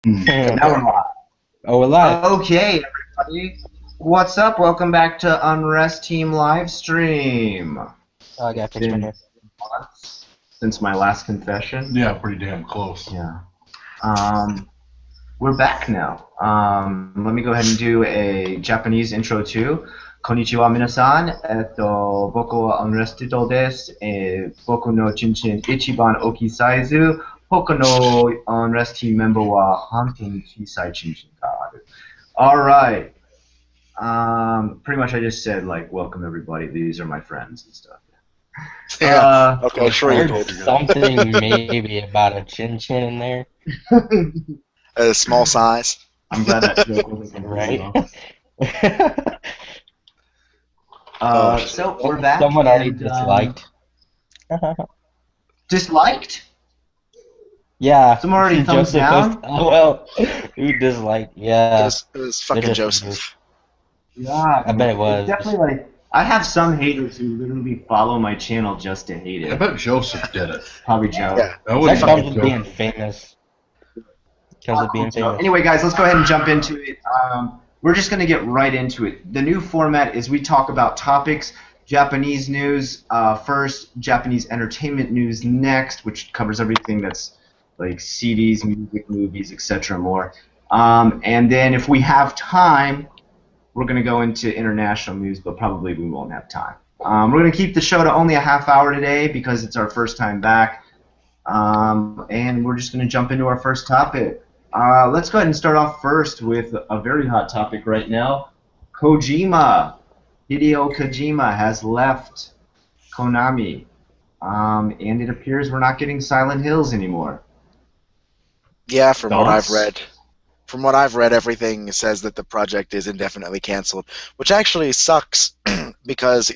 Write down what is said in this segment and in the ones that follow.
Now we're live. Oh, we're live. Okay, everybody. What's up? Welcome back to UnresTEAM Livestream. Oh, I gotta It's fix my been hair. months since my last confession. Yeah, pretty damn close. Yeah. Um, we're back now. Let me go ahead and do a Japanese intro too. Konnichiwa minasan. Boku wa Unrested desu. Boku no chinchin ichiban oki saizu. Hoka no UnresTEAM member wa hantou chisai chinchin ga aru. All right. Pretty much I just said like, welcome everybody. These are my friends and stuff. Yeah. Uh, Okay, sure I you heard did. something maybe about a chin chin in there, A small size. I'm glad that joke wasn't completely right? wrong. Oh shit. So we're back Someone already and disliked. disliked. Yeah, Someone already thumbs Joseph posted. down. Oh well, who disliked? Yeah, It was they're fucking just losers. Joseph. Yeah, I bet it it's was. definitely like I have some haters who literally follow my channel just to hate I it. bet Joseph did it. Probably Joe. Yeah. That would That comes be with being Joseph. famous. Comes with being famous. Anyway, guys, let's go ahead and jump into it. We're just going to get right into it. The new format is we talk about topics, Japanese news first, Japanese entertainment news next, which covers everything that's like CDs, music, movies, etc. more. And then if we have time, we're going to go into international news, but probably we won't have time. We're going to keep the show to only a half hour today because it's our first time back. And we're just going to jump into our first topic. Let's go ahead and start off first with a very hot topic right now. Kojima. Hideo Kojima has left Konami. And it appears we're not getting Silent Hills anymore. Yeah, from what I've Thoughts? read. From what I've read, everything says that the project is indefinitely canceled, which actually sucks because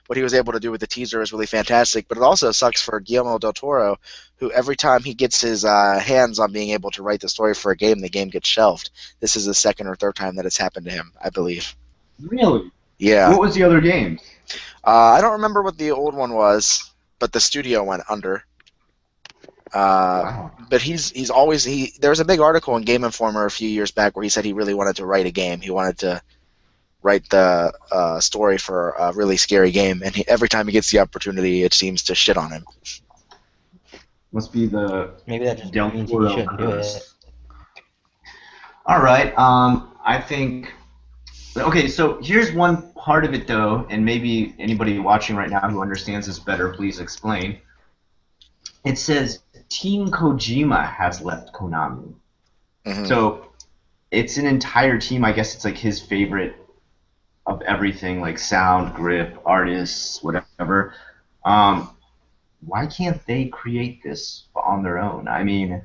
what he was able to do with the teaser is really fantastic, but it also sucks for Guillermo del Toro, who every time he gets his hands on being able to write the story for a game, the game gets shelved. This is the second or third time that it's happened to him, I believe. Really? Yeah. What was the other games? I don't remember what the old one was, but the studio went under. Wow. But he's always there was a big article in Game Informer a few years back where he said he really wanted to write a game. He wanted to write the story for a really scary game, and every time he gets the opportunity, it seems to shit on him. Must be the Maybe that just Del means he Toro shouldn't do it. curse. All right. I think. Okay, so here's one part of it though, and maybe anybody watching right now who understands this better, please explain. It says Team Kojima has left Konami. Mhm. So it's an entire team. I guess it's like his favorite of everything, like sound, grip, artists, whatever. Why can't they create this on their own? I mean,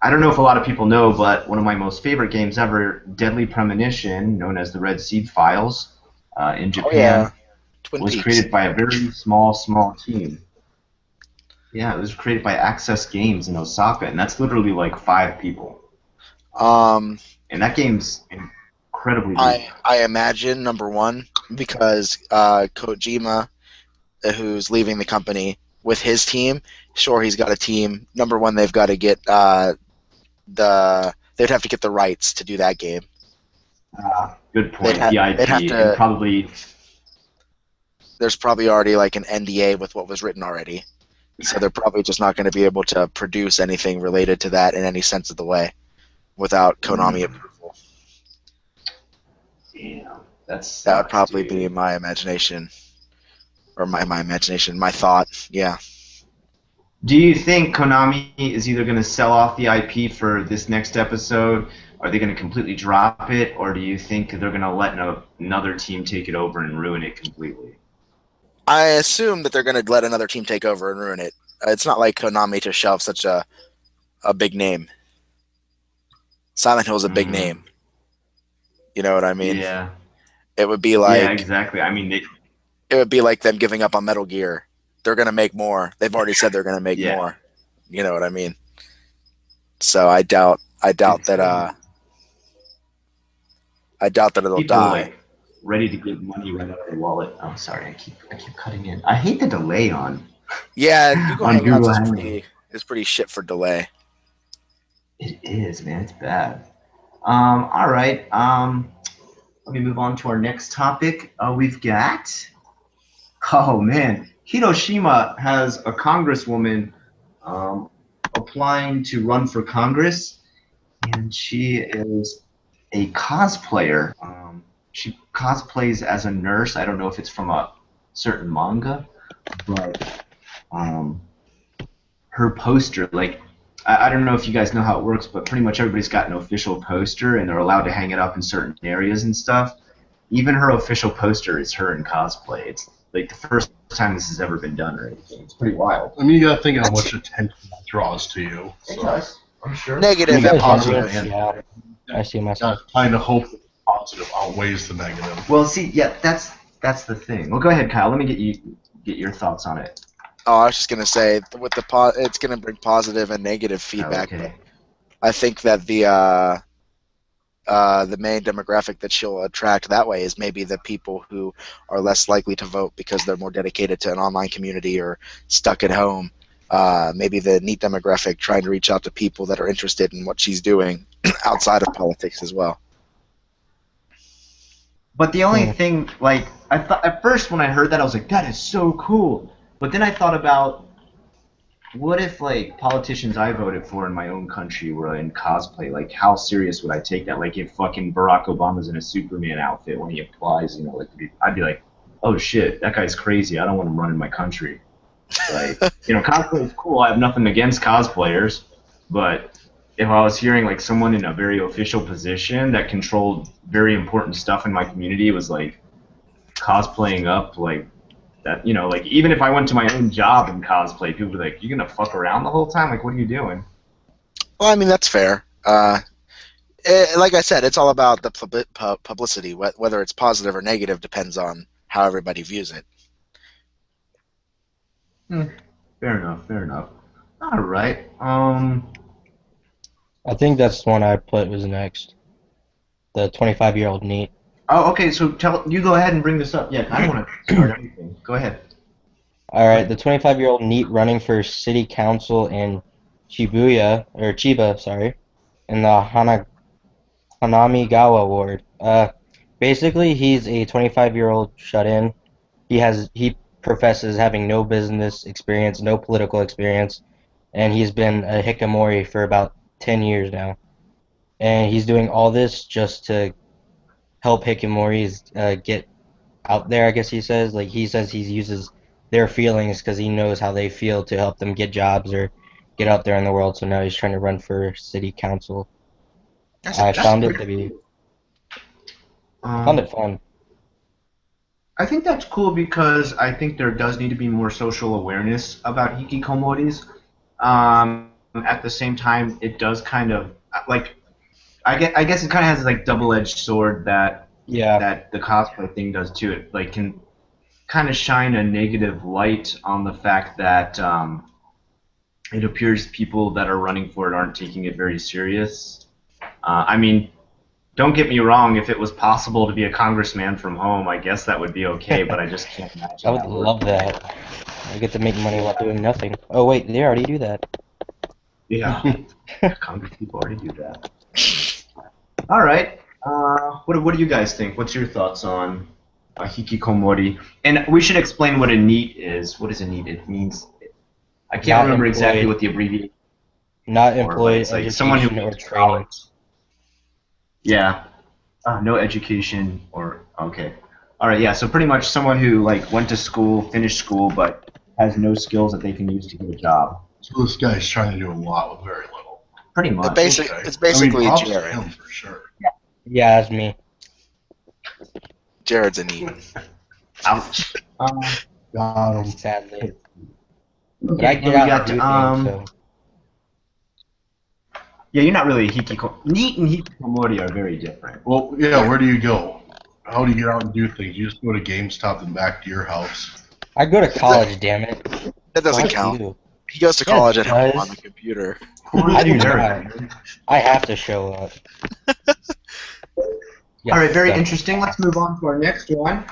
I don't know if a lot of people know, but one of my most favorite games ever, Deadly Premonition, known as the Red Seed Files, in Oh yeah, Japan, Twin was Peaks. created by a very small team. Yeah, it was created by Access Games in Osaka, and that's literally like 5 people. Um, And that game's incredibly deep. I imagine number one because Kojima, who's leaving the company with his team, sure he's got a team. Number one, they've got to get they'd have to get the rights to do that game. Good point. They'd The IP, have and to. probably There's probably already like an NDA with what was written already, so they're probably just not going to be able to produce anything related to that in any sense of the way without Konami approval. damn, that's That would probably dude. be my imagination, or my thought. Yeah. Do you think Konami is either going to sell off the IP for this next episode? Are they going to completely drop it, or do you think they're going to let another team take it over and ruin it completely? I assume that they're going to let another team take over and ruin it. It's not like Konami to shelve such a big name. Silent Hill is a big name. You know what I mean? Yeah. It would be Yeah, like exactly. I mean, it would be like them giving up on Metal Gear. They're going to make more. They've already said they're going to make Yeah. more. You know what I mean? So I doubt that it'll people die. like ready to give money right out of their wallet. Oh, sorry, I keep cutting in. I hate the delay on Yeah, Google on Hangouts Google is Hangouts. pretty shit for delay. It is, man. It's bad. All right. Let me move on to our next topic. We've got. Oh man, Hiroshima has a congresswoman um, applying to run for Congress, and she is a cosplayer. She cosplays as a nurse. I don't know if it's from a certain manga, but her poster, like, I don't know if you guys know how it works, but pretty much everybody's got an official poster, and they're allowed to hang it up in certain areas and stuff. Even her official poster is her in cosplay. It's like the first time this has ever been done or anything. It's pretty wild. I mean, you gotta think how much attention that draws to you. It So, does, I'm sure. Negative Yeah, and positive positive. and- Yeah, I see myself. kind of hope that the positive outweighs the negative. Well, see, yeah, that's the thing. Well, go ahead, Kyle. Let me get your thoughts on it. Oh, I was just gonna say with it's gonna bring positive and negative feedback. Okay. But I think that the main demographic that she'll attract that way is maybe the people who are less likely to vote because they're more dedicated to an online community or stuck at home. Maybe the NEAT demographic trying to reach out to people that are interested in what she's doing outside of politics as well. But the only thing, like, I thought at first when I heard that, I was like, that is so cool. But then I thought about, what if, like, politicians I voted for in my own country were in cosplay? Like, how serious would I take that? Like, if fucking Barack Obama's in a Superman outfit when he applies, you know, like, I'd be like, oh shit, that guy's crazy. I don't want him running my country. Like, you know, cosplay is cool. I have nothing against cosplayers, but if I was hearing like someone in a very official position that controlled very important stuff in my community was like cosplaying up like that, you know, like even if I went to my own job in cosplay, people would be like, "You gonna fuck around the whole time? Like, what are you doing?" Well, I mean that's fair. Like I said, it's all about the publicity. Whether it's positive or negative depends on how everybody views it. Fair enough. Fair enough. All right. I think that's the one I put was next. The 25-year-old NEAT. Oh, okay. So you go ahead and bring this up. Yeah, I don't want to start everything. Go ahead. All right, the 25-year-old NEAT running for city council in Chiba, sorry, in the Hanamigawa ward. Basically, he's a 25-year-old shut-in. He professes having no business experience, no political experience, and he's been a hikikomori for about 10 years now. And he's doing all this just to help hikikomoris get out there, I guess he says. Like, he says he uses their feelings because he knows how they feel to help them get jobs or get out there in the world. So now he's trying to run for city council. I found it to be found it fun. I think that's cool because I think there does need to be more social awareness about hikikomoris. At the same time, it does kind of like I guess it kind of has this, like double-edged sword that the cosplay thing does too. It like can kind of shine a negative light on the fact that it appears people that are running for it aren't taking it very serious. I mean, don't get me wrong. If it was possible to be a congressman from home, I guess that would be okay. But I just can't imagine. I would love that. I get to make money while doing nothing. Oh wait, they already do that. Yeah, Congress people already do that. All right. What do you guys think? What's your thoughts on hikikomori? And we should explain what a NEAT is. What is a NEAT? It means I can't Not remember employed. exactly what the abbreviation. Not Or, but employed, it's like education, someone who or went to training. college. Yeah. No education or okay. All right. Yeah. So pretty much someone who like went to school, finished school, but has no skills that they can use to get a job. So this guy's trying to do a lot with very little. Pretty much. It's basically props to Jared. him for sure. Yeah, that's me. Jared's a NEAT. Ouch. Got him. Sadly. Okay, But I and get we out got and do things, so. Yeah, you're not really a hikikomori. NEAT and hikikomori are very different. Well, yeah, where do you go? How do you get out and do things? You just go to GameStop and back to your house. I go to college, damn it. That doesn't Fuck count. you. He goes to Yeah, college it at home does. on the computer. I do Very not. I have to show up. All right, very so- interesting. Let's move on to our next one.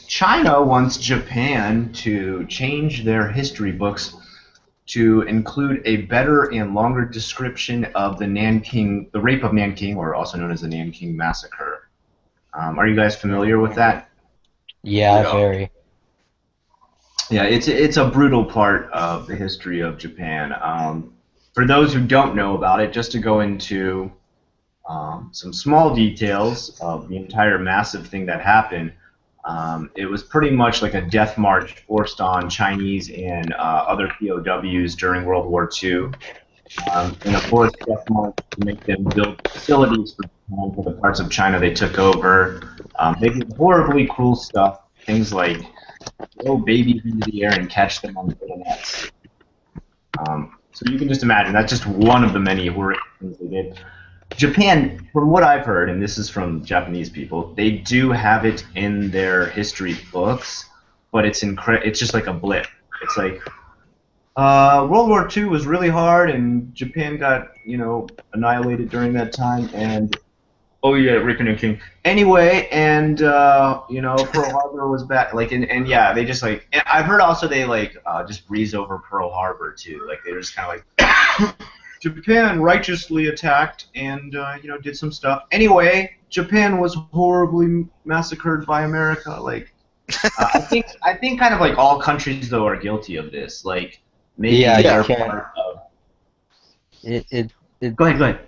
China wants Japan to change their history books to include a better and longer description of the rape of Nanking, or also known as the Nanking Massacre. Are you guys familiar with that? Yeah, Yeah. very. Yeah, it's a brutal part of the history of Japan. For those who don't know about it, just to go into some small details of the entire massive thing that happened, it was pretty much like a death march forced on Chinese and other POWs during World War II. And a forced death march to make them build facilities for Japan for the parts of China they took over. They did horribly cruel stuff, things like throw babies into the air and catch them on the bayonets. So you can just imagine, that's just one of the many horrific things they did. Japan, from what I've heard, and this is from Japanese people, they do have it in their history books, but it's just like a blip. It's like World War II was really hard, and Japan got annihilated during that time, and oh yeah, Rick and King. Anyway, and Pearl Harbor was back. Like, and yeah, they just like. And I've heard also they just breeze over Pearl Harbor too. Like they were just kind of like Japan righteously attacked and did some stuff. Anyway, Japan was horribly massacred by America. Like, I think kind of like all countries though are guilty of this. Like maybe Yeah, they're you can't. part of. It Go ahead.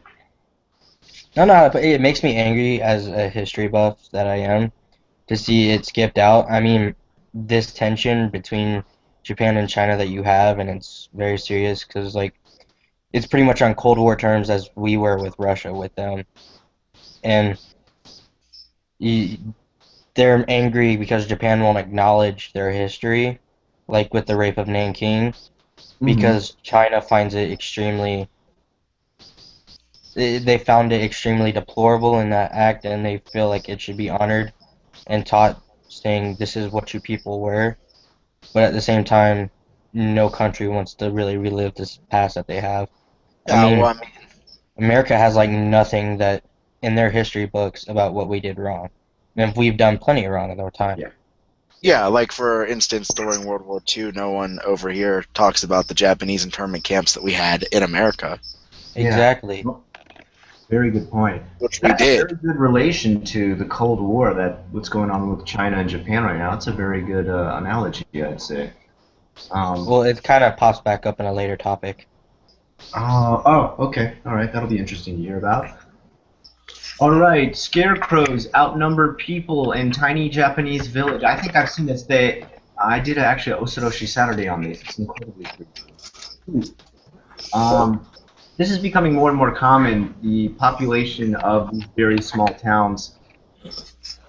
No, but it makes me angry as a history buff that I am to see it skipped out. I mean, this tension between Japan and China that you have, and it's very serious because like it's pretty much on Cold War terms as we were with Russia with them, and you, they're angry because Japan won't acknowledge their history, like with the rape of Nanking, because China finds it extremely. They found it extremely deplorable in that act, and they feel like it should be honored and taught, saying this is what you people were. But at the same time, no country wants to really relive this past that they have. I mean, Well, I mean, America has like nothing that in their history books about what we did wrong, and we've done plenty wrong in our time. Yeah. yeah, like for instance, during World War II, no one over here talks about the Japanese internment camps that we had in America, Exactly. Yeah. Very good point. which we That's a did. very good relation to the Cold War. That what's going on with China and Japan right now. It's a very good analogy, I'd say. Well, it kind of pops back up in a later topic. Okay. All right. That'll be interesting to hear about. All right. Scarecrows outnumber people in tiny Japanese village. I think I've seen this. I did actually an Osoroshi Saturday on this. It's incredibly creepy. This is becoming more and more common. The population of these very small towns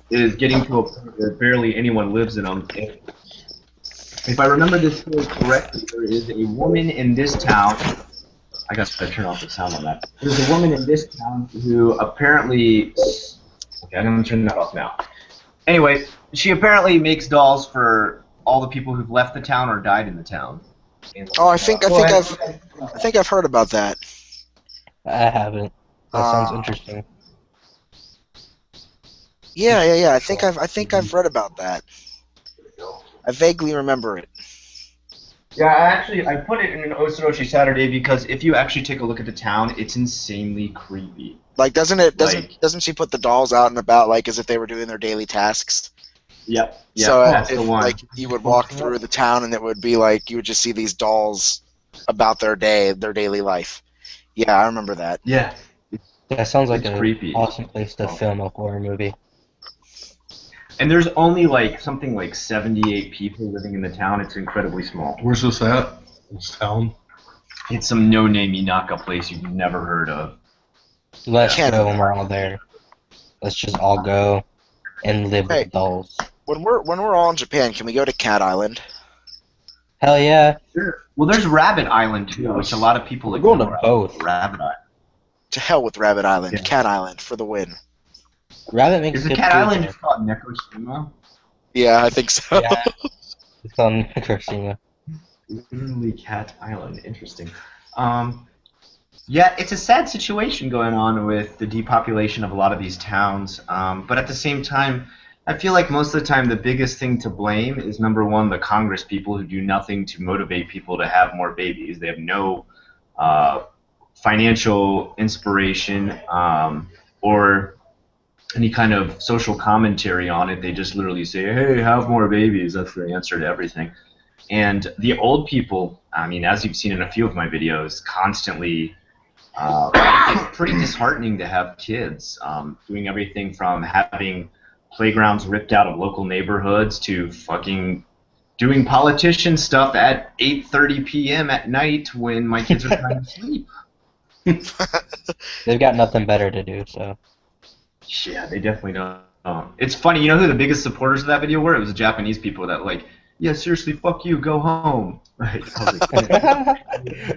is getting to a point where barely anyone lives in them. If I remember this story correctly, there is a woman in this town. I got to turn off the sound on that. There's a woman in this town who apparently. Okay, I'm going to turn that off now. Anyway, she apparently makes dolls for all the people who've left the town or died in the town. And, Oh, I think I've heard about that. I haven't. That sounds interesting. Yeah. I think I've read about that. I vaguely remember it. Yeah, I put it in an Osoroshi Saturday because if you actually take a look at the town, it's insanely creepy. Like, doesn't she put the dolls out and about like as if they were doing their daily tasks? Yep. Yeah, So that's if the one. like you would walk through the town and it would be like you would just see these dolls about their day, their daily life. Yeah, I remember that. Yeah. That sounds like It's an creepy. awesome place to film a horror movie. And there's only like something like 78 people living in the town. It's incredibly small. Where's this at? This town? It's some no-name Inaka place you've never heard of. Let's Canada. go when we're all there. Let's just all go and live Hey. with dolls. When we're all in Japan, can we go to Cat Island? Hell yeah. Sure. Well, there's Rabbit Island too, which a lot of people We're going to ignore. both. Rabbit Island. To hell with Rabbit Island. Yeah. Cat Island for the win. Rabbit makes Is the good Cat food Island there. just called Nekoshima? Yeah, I think so. Yeah. It's on Hiroshima. Literally Cat Island. Interesting. Yeah, it's a sad situation going on with the depopulation of a lot of these towns. But at the same time, I feel like most of the time the biggest thing to blame is number one, the Congress people who do nothing to motivate people to have more babies. They have no uh, financial inspiration or any kind of social commentary on it. They just literally say, "Hey, have more babies." That's the answer to everything. And the old people, I mean, as you've seen in a few of my videos, constantly it's pretty disheartening to have kids. Doing everything from having playgrounds ripped out of local neighborhoods to fucking doing politician stuff at 8:30 p.m. at night when my kids are trying to sleep. They've got nothing better to do, so. Yeah, they definitely don't. It's funny, you know who the biggest supporters of that video were? It was the Japanese people that like, yeah, seriously, fuck you, go home. Like, I was like,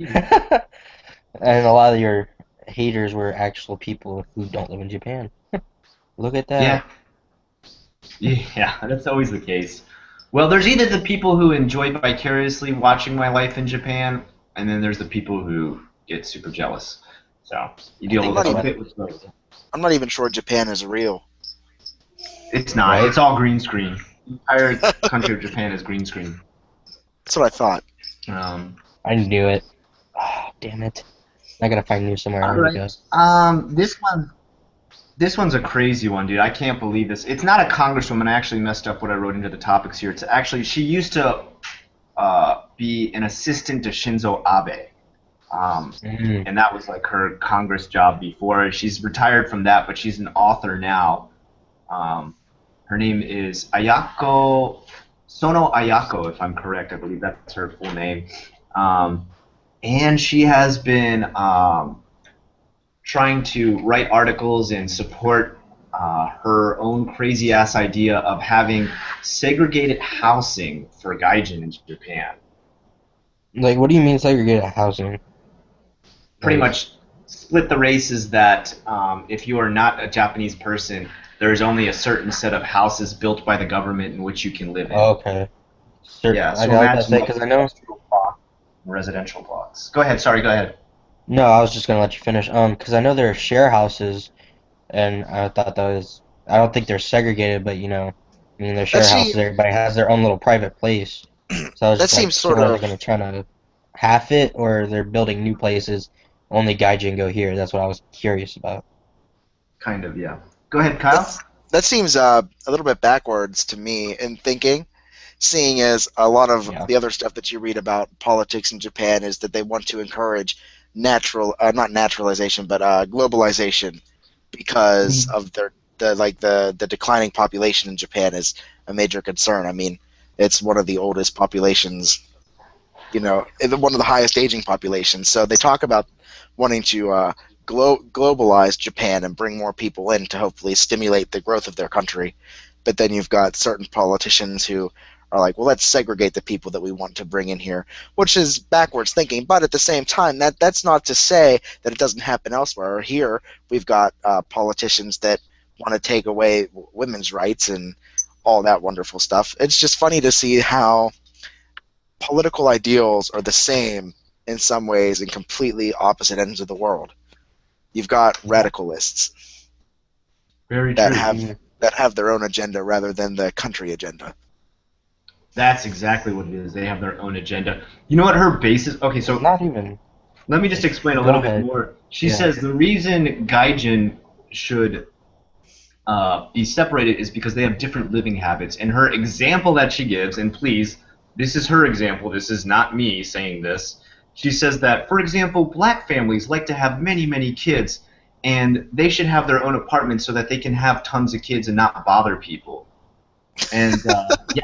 yeah. And a lot of your haters were actual people who don't live in Japan. Look at that. Yeah, that's always the case. Well, there's either the people who enjoy vicariously watching my life in Japan, and then there's the people who get super jealous. So you deal I'm with not a even bit with both. I'm not even sure Japan is real. It's not. Right. It's all green screen. The entire country of Japan is green screen. That's what I thought. I knew it. Ah, damn it. I gotta find you somewhere All to right. go. This one's a crazy one, dude. I can't believe this. It's not a congresswoman. I actually messed up what I wrote into the topics here. It's actually she used to be an assistant to Shinzo Abe, and that was like her Congress job before. She's retired from that, but she's an author now. Her name is Ayako Sono Ayako, if I'm correct. I believe that's her full name. And she has been trying to write articles and support her own crazy ass idea of having segregated housing for gaijin in Japan. Like, what do you mean segregated housing? Pretty Like, much split the races that if you are not a Japanese person, there is only a certain set of houses built by the government in which you can live in. okay. Yeah, I so know what to imagine say like because I know. industrial blocks and residential blocks. Go ahead, sorry, go ahead. No, I was just gonna let you finish. Because I know there are share houses, and I thought that was. I don't think they're segregated, but I mean, they're That share houses. seems Everybody has their own little private place. So I was that just like, seems so sort are they of gonna try to half it, or they're building new places? Only Gaijin go here. That's what I was curious about. Kind of, yeah. Go ahead, Kyle. that seems a little bit backwards to me in thinking, seeing as a lot of Yeah. the other stuff that you read about politics in Japan is that they want to encourage not naturalization, but globalization because of the declining population in Japan is a major concern. I mean, it's one of the oldest populations, one of the highest aging populations. So they talk about wanting to globalize Japan and bring more people in to hopefully stimulate the growth of their country. But then you've got certain politicians who are like, well, let's segregate the people that we want to bring in here, which is backwards thinking. But at the same time, that's not to say that it doesn't happen elsewhere. Here, we've got politicians that want to take away women's rights and all that wonderful stuff. It's just funny to see how political ideals are the same in some ways in completely opposite ends of the world. You've got radicalists Very that true. have their own agenda rather than the country agenda. That's exactly what it is. They have their own agenda. You know what her base is? Okay, so Not even. let me just explain a Go little bit ahead. more. She Yeah. says the reason gaijin should be separated is because they have different living habits. And her example that she gives, and please, this is her example, this is not me saying this. She says that, for example, black families like to have many, many kids, and they should have their own apartments so that they can have tons of kids and not bother people. And yeah,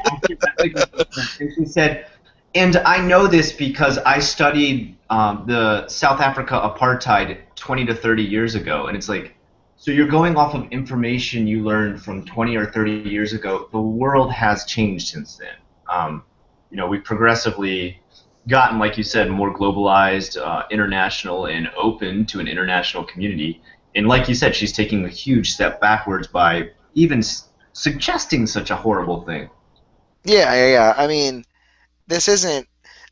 and she said, and I know this because I studied the South Africa apartheid 20 to 30 years ago, and it's like, so you're going off of information you learned from 20 or 30 years ago. The world has changed since then. We've progressively gotten, like you said, more globalized, international, and open to an international community. And like you said, she's taking a huge step backwards by even suggesting such a horrible thing. Yeah. I mean, this isn't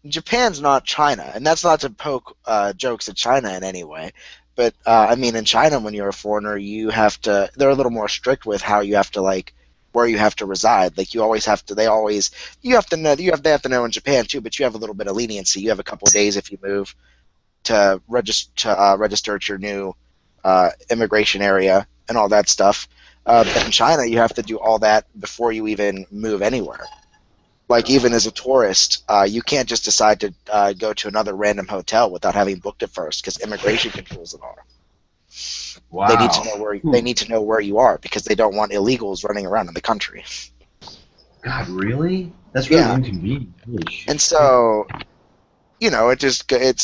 Japan's not China, and that's not to poke jokes at China in any way. But I mean, in China, when you're a foreigner, they're a little more strict with how you have to where you have to reside. Like you always have to. You have to know. They have to know in Japan too. But you have a little bit of leniency. You have a couple of days if you move to register at your new immigration area and all that stuff. But in China, you have to do all that before you even move anywhere. Like even as a tourist, you can't just decide to go to another random hotel without having booked it first, because immigration controls it all. Wow. They need to know where you are, because they don't want illegals running around in the country. God, really? That's really Yeah. inconvenient. Holy shit. And so, it's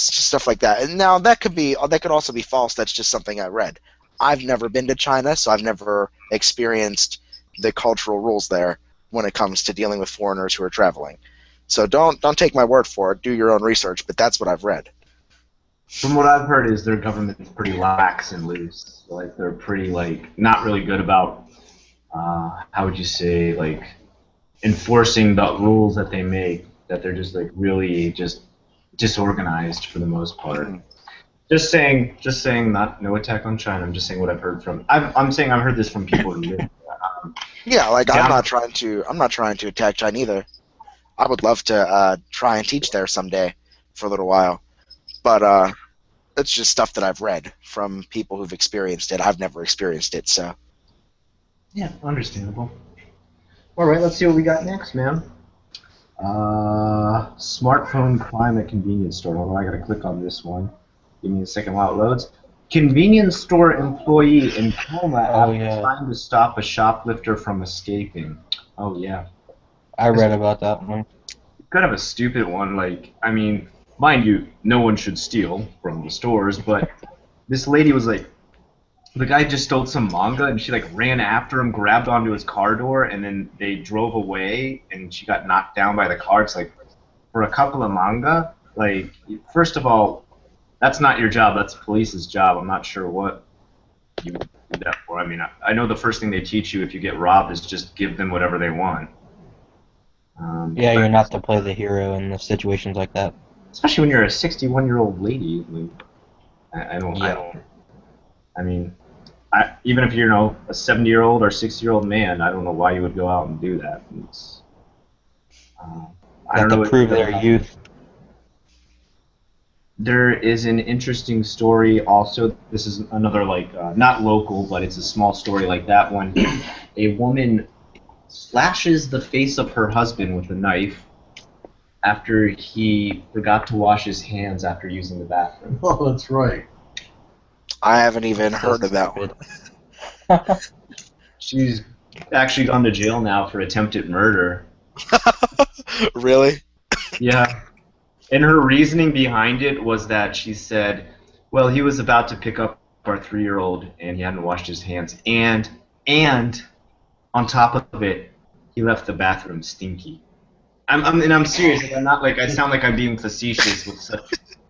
just stuff like that. And now that could also be false. That's just something I read. I've never been to China, so I've never experienced the cultural rules there when it comes to dealing with foreigners who are traveling. So don't take my word for it. Do your own research. But that's what I've read. From what I've heard is their government is pretty lax and loose. Like they're pretty not really good about how would you say enforcing the rules that they make. That they're just really just disorganized for the most part. Mhm. Just saying, no attack on China. I'm just saying what I've heard from. I'm saying I've heard this from people who live. Yeah, I'm Yeah. not trying to attack China either. I would love to try and teach there someday for a little while, but it's just stuff that I've read from people who've experienced it. I've never experienced it, so. Yeah, understandable. All right, let's see what we got next, man. Smartphone crime at convenience store. Hold on, I gotta click on this one. Give me a second while it loads. Convenience store employee in coma after trying to stop a shoplifter from escaping. Oh yeah. I read about that one. Kind of a stupid one. Mind you, no one should steal from the stores, but this lady was the guy just stole some manga, and she ran after him, grabbed onto his car door, and then they drove away, and she got knocked down by the car. It's for a couple of manga, first of all, that's not your job. That's the police's job. I'm not sure what you would do that for. I know the first thing they teach you if you get robbed is just give them whatever they want. Yeah, you're not to play the hero in the situations like that. Especially when you're a 61-year-old lady. Even if you're a 70-year-old or 60-year-old man, I don't know why you would go out and do that. I don't know. To prove their youth. There is an interesting story also. This is another not local, but it's a small story like that one. A woman slashes the face of her husband with a knife after he forgot to wash his hands after using the bathroom. Oh, that's right. I haven't even heard of that one. She's actually gone to jail now for attempted murder. Really? Yeah. And her reasoning behind it was that she said, well, he was about to pick up our 3-year-old and he hadn't washed his hands. And on top of it, he left the bathroom stinky. I'm serious. I'm not I sound like I'm being facetious with such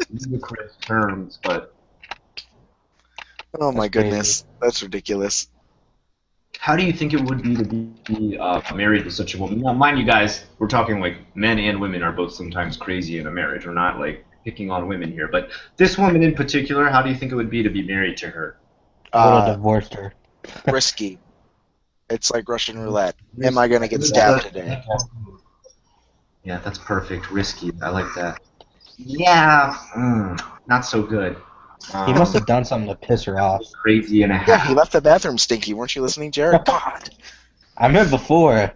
ludicrous terms, but. Oh my goodness, that's ridiculous. How do you think it would be to be married to such a woman? Now, mind you guys, we're talking men and women are both sometimes crazy in a marriage. We're not picking on women here, but this woman in particular, how do you think it would be to be married to her? I would have divorced her. Risky. It's like Russian roulette. Am I gonna get stabbed today? Yeah, that's perfect. Risky. I like that. Yeah, not so good. He must have done something to piss her off. Crazy and a half. Yeah, he left the bathroom stinky. Weren't you listening, Jared? God. I meant before.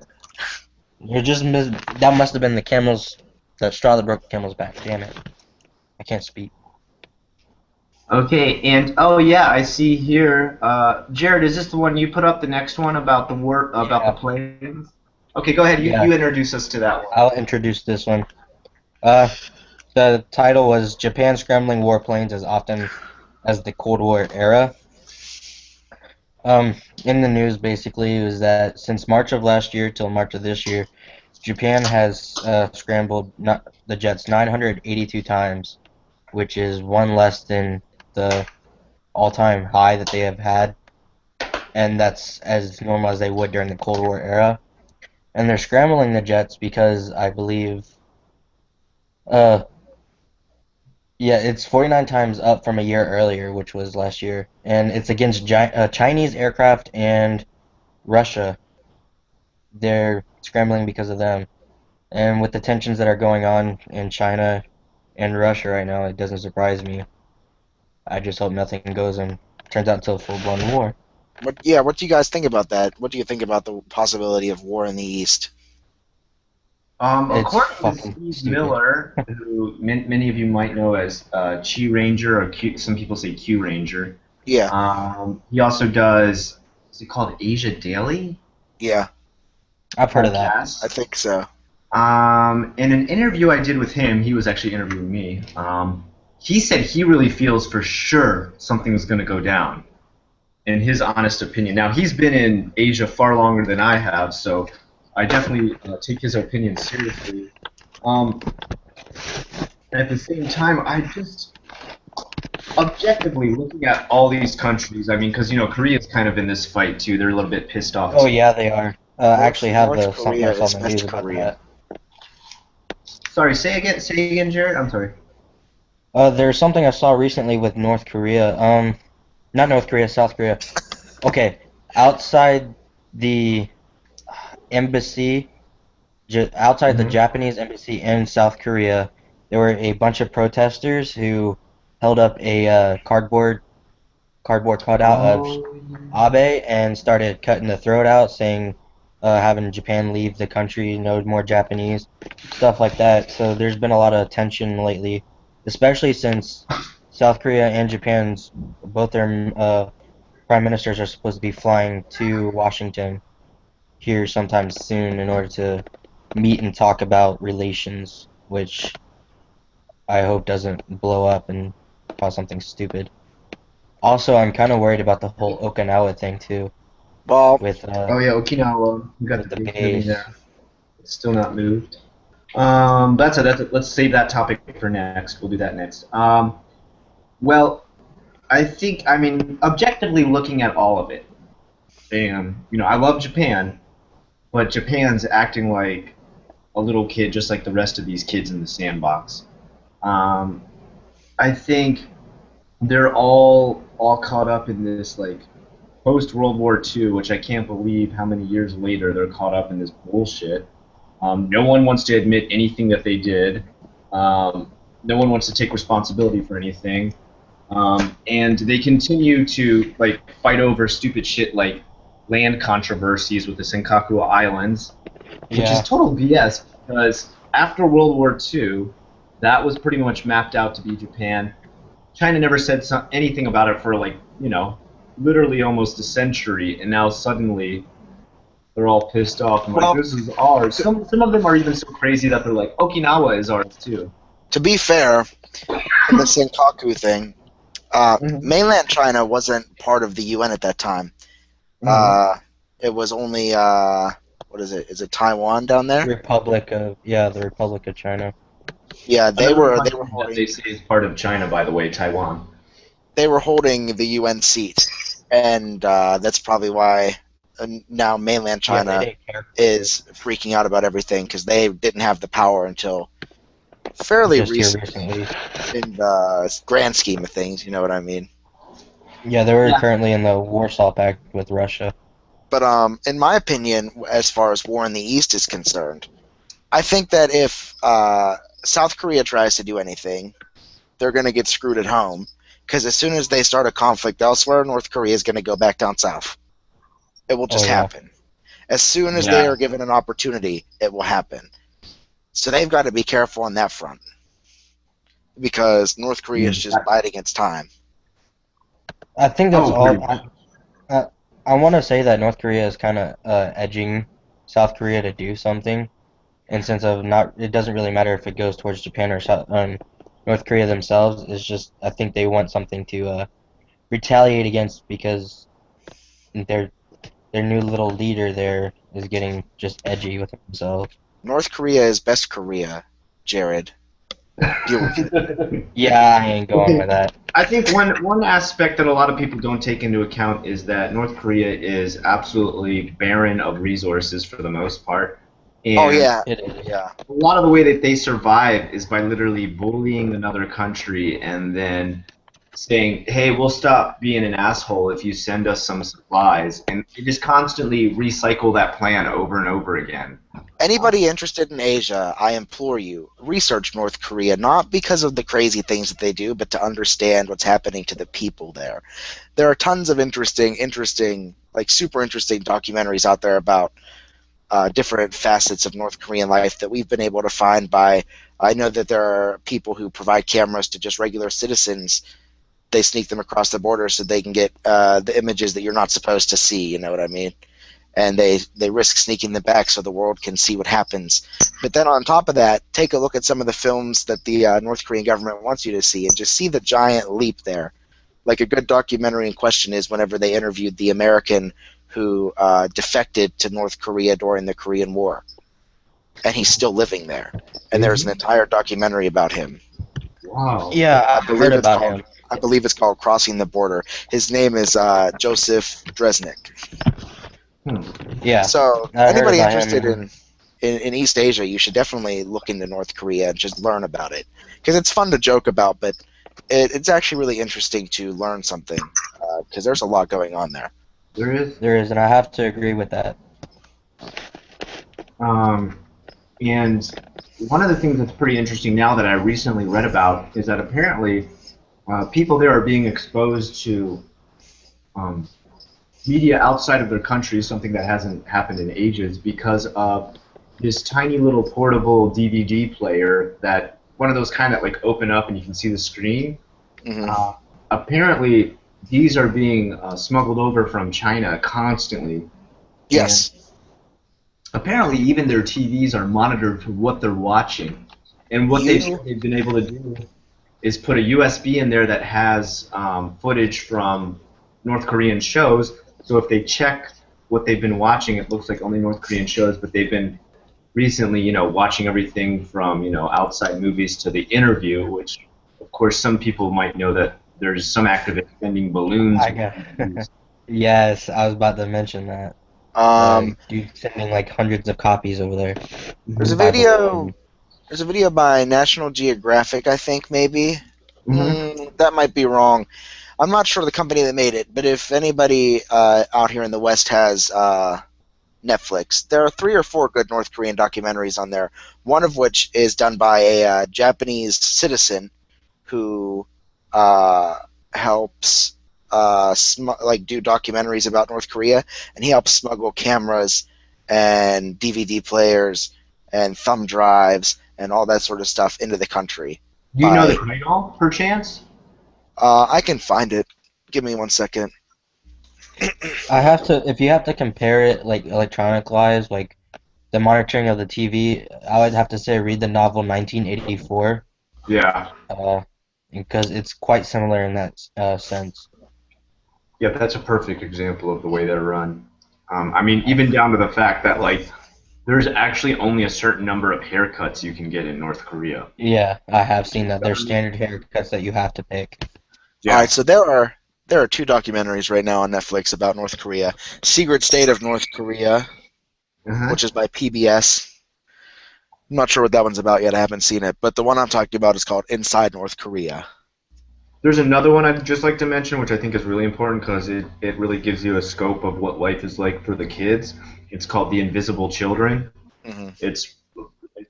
That must have been the straw that broke the camel's back. Damn it. I can't speak. Okay, and oh yeah, I see here. Jared, is this the one you put up? The next one about the the planes? Okay, go ahead. You introduce us to that one. I'll introduce this one. The title was Japan Scrambling Warplanes as Often as the Cold War Era. In the news, basically, it was that since March of last year till March of this year, Japan has scrambled the jets 982 times, which is one less than the all-time high that they have had, and that's as normal as they would during the Cold War era. And they're scrambling the jets because I believe, it's 49 times up from a year earlier, which was last year, and it's against Chinese aircraft and Russia. they're scrambling because of them. And with the tensions that are going on in China and Russia right now, it doesn't surprise me. I just hope nothing goes and turns out to a full-blown war. What do you guys think about that? What do you think about the possibility of war in the East? It's According to fucking Steve stupid. Miller, who many of you might know as Chi Ranger, or some people say Q Ranger, Yeah, he also does, is it called Asia Daily yeah, I've heard of that. I podcast? think so. In an interview I did with him, he was actually interviewing me. He said he really feels for sure something's going to go down, in his honest opinion. Now, he's been in Asia far longer than I have, so I definitely take his opinion seriously. Um, at the same time, I just objectively looking at all these countries. I mean, because Korea's kind of in this fight too. They're a little bit pissed off Oh too. yeah, they are. I actually have North something Korea I saw is in the news best about Korea. that. Sorry, say again. Say again, Jared. I'm sorry. There's something I saw recently with North Korea. Not North Korea, South Korea. Okay, outside the embassy, outside the Mm-hmm. Japanese embassy in South Korea, there were a bunch of protesters who held up a cardboard cutout of Oh. Abe and started cutting the throat out, saying, having Japan leave the country, no more Japanese, stuff like that. So there's been a lot of tension lately, especially since South Korea and Japan's both their prime ministers are supposed to be flying to Washington here sometime soon in order to meet and talk about relations, which I hope doesn't blow up and cause something stupid. Also, I'm kind of worried about the whole Okinawa thing too, Well, with Oh yeah, Okinawa. We got the the base moving base. there. It's still not moved. Let's save that topic for next. We'll do that next. Well, I mean, objectively looking at all of it, and I love Japan, but Japan's acting like a little kid, just like the rest of these kids in the sandbox. Um, I think they're all caught up in this like post World War II, which I can't believe how many years later they're caught up in this bullshit. No one wants to admit anything that they did. No one wants to take responsibility for anything. And they continue to like fight over stupid shit like land controversies with the Senkaku Islands, which is Yeah, total BS because after World War II, that was pretty much mapped out to be Japan. China never said anything about it for like literally almost a century, and now suddenly they're all pissed off and like well, this is ours. Some of them are even so crazy that they're like Okinawa is ours too. to be fair, in the Senkaku thing, Mm-hmm. mainland China wasn't part of the UN at that time. Mm-hmm. Uh, it was only what is it? Is it Taiwan down there? the Republic of China. Yeah, Another they were country that holding they say is part of China, by the way, Taiwan. the UN seat, and that's probably why now mainland Yeah, they China didn't care for it is freaking out about everything because they didn't have the power until fairly just here recently recently. in the grand scheme of things. You know what I mean? Yeah, they were Yeah. currently in the Warsaw Pact with Russia. But in my opinion, as far as war in the East is concerned, I think that if South Korea tries to do anything, they're going to get screwed at home. Because as soon as they start a conflict elsewhere, North Korea is going to go back down south. It will Oh just yeah. happen. As soon as they Yeah. are given an opportunity, it will happen. So they've got to be careful on that front. Because North Korea is just biding its time. I think that's Oh, pretty all. much. I, I want to say that North Korea is kind of edging South Korea to do something, in sense of not. It doesn't really matter if it goes towards Japan or North Korea themselves. It's just I think they want something to retaliate against because their their new little leader there is getting just edgy with himself. North Korea is best Korea, Jared. Deal with it. Yeah, I ain't going with Okay. that. I think one aspect that a lot of people don't take into account is that North Korea is absolutely barren of resources for the most part, Oh, and yeah. It is. Yeah. a lot of the way that they survive is by literally bullying another country and then saying, "Hey, we'll stop being an asshole if you send us some supplies," and they just constantly recycle that plan over and over again. Anybody interested in Asia, I implore you, research North Korea, not because of the crazy things that they do, but to understand what's happening to the people there. There are tons of interesting, like super interesting documentaries out there about different facets of North Korean life that we've been able to find by. I know that there are people who provide cameras to just regular citizens. They sneak them across the border so they can get the images that you're not supposed to see. You know what I mean? And they risk sneaking them back so the world can see what happens. But then on top of that, take a look at some of the films that the North Korean government wants you to see, and just see the giant leap there. Like a good documentary in question is whenever they interviewed the American who defected to North Korea during the Korean War, and he's still living there. And there's an entire documentary about him. Wow. Yeah, I I've believe heard it's about called. him. I believe it's called Crossing the Border. His name is Joseph Dresnick. Yeah, So I heard anybody about interested him. in East Asia, you should definitely look into North Korea and just learn about it, because it's fun to joke about, but it's actually really interesting to learn something, because there's a lot going on there. There is. There is, and I have to agree with that. And one of the things that's pretty interesting now that I recently read about is that apparently people there are being exposed to um, media outside of their country, something that hasn't happened in ages, because of this tiny little portable DVD player that one of those kind that like open up and you can see the screen. Hmm. Apparently, these are being smuggled over from China constantly, and Yes. apparently even their TVs are monitored for what they're watching. And what You. they've been able to do is put a USB in there that has footage from North Korean shows. So if they check what they've been watching, it looks like only North Korean shows, but they've been recently, watching everything from, outside movies to the interview, which, of course, some people might know that there's some activists sending balloons. I got. Yes, I was about to mention that. Um, Dude sending like hundreds of copies over there there's a by video. balloon. There's a video by National Geographic, I think maybe. Mm-hmm. That might be wrong. I'm not sure the company that made it, but if anybody out here in the West has Netflix, there are 3 or 4 good North Korean documentaries on there. One of which is done by a Japanese citizen who uh, helps like do documentaries about North Korea, and he helps smuggle cameras and DVD players and thumb drives and all that sort of stuff into the country. Do you know the By title, perchance? I can find it. Give me 1 second. I have to, if you have to compare it like electronic wise, like the monitoring of the TV, I would have to say read the novel 1984, Yeah. because it's quite similar in that sense. Yeah, that's a perfect example of the way they're run. I mean, even down to the fact that, like, there's actually only a certain number of haircuts you can get in North Korea. Yeah, I have seen that. There's standard haircuts that you have to pick. All right, so there are 2 documentaries right now on Netflix about North Korea. Secret State of North Korea, Uh-huh. which is by PBS. I'm not sure what that one's about yet. I haven't seen it, but the one I'm talking about is called Inside North Korea. There's another one I'd just like to mention, which I think is really important because it really gives you a scope of what life is like for the kids. It's called The Invisible Children. Hmm. It's,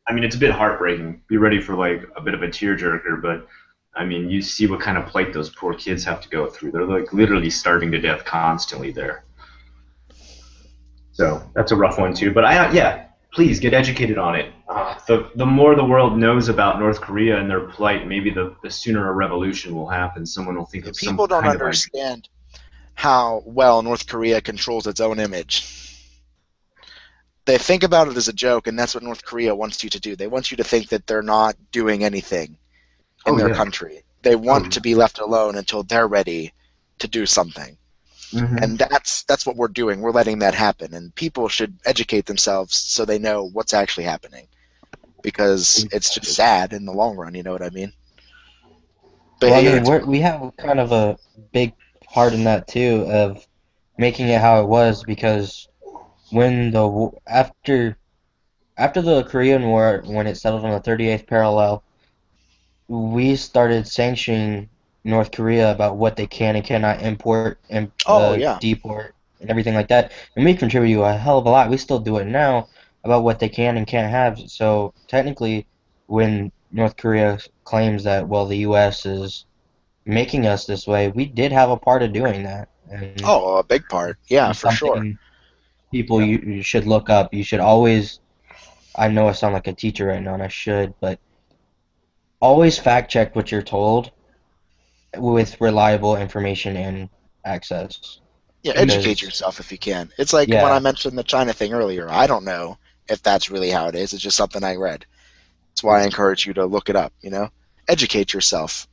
I mean, it's a bit heartbreaking. Be ready for like a bit of a tearjerker, but I mean, you see what kind of plight those poor kids have to go through. They're like literally starving to death constantly there. So that's a rough one too. But yeah, please get educated on it. The more the world knows about North Korea and their plight, maybe the sooner a revolution will happen. Someone will think of some People don't kind of idea. understand how well North Korea controls its own image. They think about it as a joke, and that's what North Korea wants you to do. They want you to think that they're not doing anything in Oh their yeah. country. They want to be left alone until they're ready to do something. Mm-hmm. And that's what we're doing. We're letting that happen, and people should educate themselves so they know what's actually happening, because it's just sad in the long run. You know what I mean? But Well, I hey, mean, we have kind of a big part in that too of making it how it was because when after the Korean War, when it settled on the 38th parallel, we started sanctioning North Korea about what they can and cannot import and Oh yeah. deport and everything like that. And we contribute a hell of a lot. We still do it now about what they can and can't have. So technically, when North Korea claims that, well, the U.S. is making us this way, we did have a part of doing that. And Oh, a big part. Yeah, it's for sure. something people Yeah. you should look up. You should always, I know I sound like a teacher right now, and I should, but always fact check what you're told with reliable information and access. Yeah, educate Because, yourself if you can. It's like when I yeah, mentioned the China thing earlier. I don't know if that's really how it is. It's just something I read. That's why I encourage you to look it up, Educate yourself.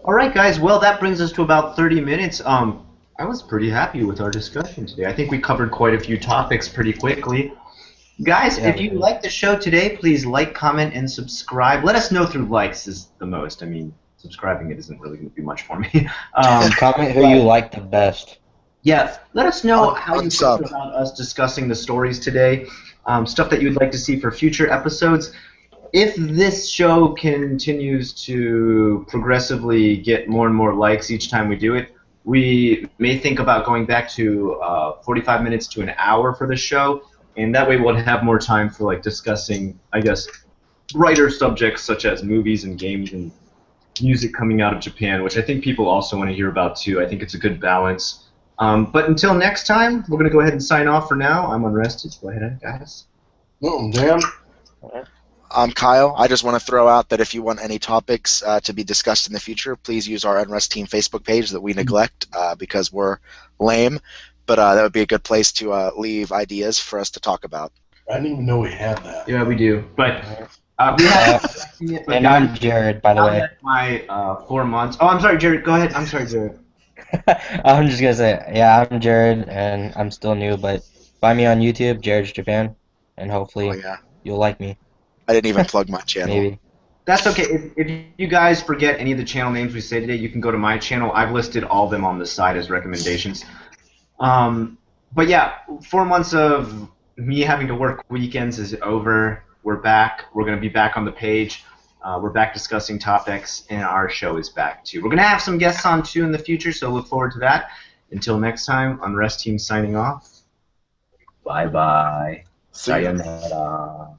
All right, guys. Well, that brings us to about 30 minutes. I was pretty happy with our discussion today. I think we covered quite a few topics pretty quickly. Guys, yeah, if we you did. like the show today, please like, comment, and subscribe. Let us know through likes is the most. I mean, subscribing it isn't really going to do much for me. Comment who you But like the best. yeah, let us know how you felt Unsub. about us discussing the stories today, stuff that you'd like to see for future episodes. If this show continues to progressively get more and more likes each time we do it, we may think about going back to 45 minutes to an hour for the show, and that way we'll have more time for like discussing, I guess, brighter subjects such as movies and games and music coming out of Japan, which I think people also want to hear about too. I think it's a good balance. But until next time, we're going to go ahead and sign off for now. I'm Unrested. Go ahead, guys. Oh, damn. I'm Kyle. I just want to throw out that if you want any topics to be discussed in the future, please use our UnresTEAM Facebook page that we neglect because we're lame. But that would be a good place to leave ideas for us to talk about. I didn't even know we had that. Yeah, we do. But we have but And guys, I'm Jared, by the now way. that my 4 months. Oh, I'm sorry, Jared. Go ahead. I'm sorry, Jared. I'm just gonna say, yeah, I'm Jared, and I'm still new, but find me on YouTube, Jared's Japan, and Oh hopefully yeah, you'll like me. I didn't even plug my channel. Maybe. That's okay. If you guys forget any of the channel names we say today, you can go to my channel. I've listed all of them on the side as recommendations. But yeah, 4 months of me having to work weekends is over. We're back. We're going to be back on the page. We're back discussing topics, and our show is back too. We're going to have some guests on too in the future, so look forward to that. Until next time, UnresTEAM signing off. Bye bye. See ya. Sayonara.